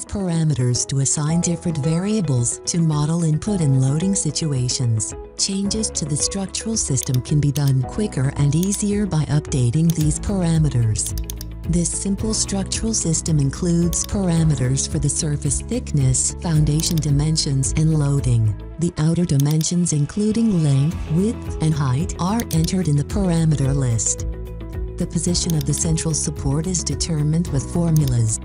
parameters to assign different variables to model input and loading situations. Changes to the structural system can be done quicker and easier by updating these parameters. This simple structural system includes parameters for the surface thickness, foundation dimensions, and loading. The outer dimensions including length, width, and height are entered in the parameter list. The position of the central support is determined with formulas.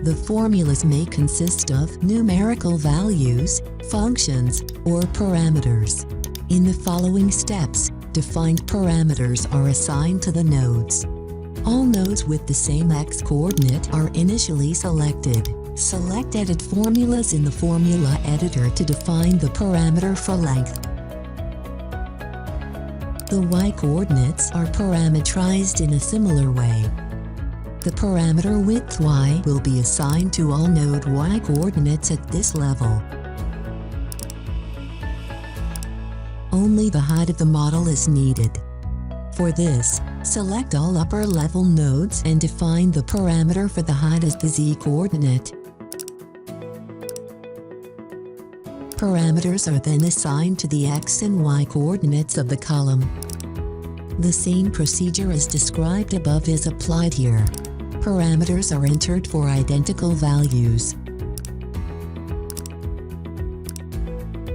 The formulas may consist of numerical values, functions, or parameters. In the following steps, defined parameters are assigned to the nodes. All nodes with the same x-coordinate are initially selected. Select Edit Formulas in the Formula Editor to define the parameter for length. The y-coordinates are parametrized in a similar way. The parameter width y will be assigned to all node y-coordinates at this level. Only the height of the model is needed. For this, select all upper-level nodes and define the parameter for the height as the z-coordinate. Parameters are then assigned to the x and y coordinates of the column. The same procedure as described above is applied here. Parameters are entered for identical values.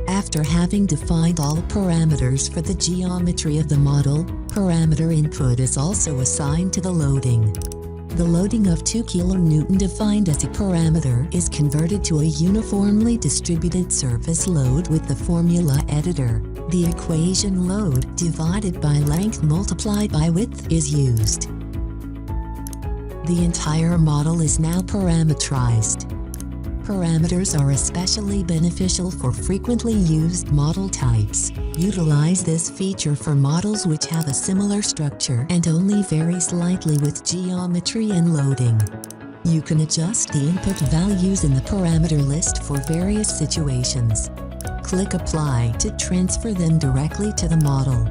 After having defined all parameters for the geometry of the model, parameter input is also assigned to the loading. The loading of 2 kN defined as a parameter is converted to a uniformly distributed surface load with the formula editor. The equation load divided by length multiplied by width is used. The entire model is now parametrized. Parameters are especially beneficial for frequently used model types. Utilize this feature for models which have a similar structure and only vary slightly with geometry and loading. You can adjust the input values in the parameter list for various situations. Click Apply to transfer them directly to the model.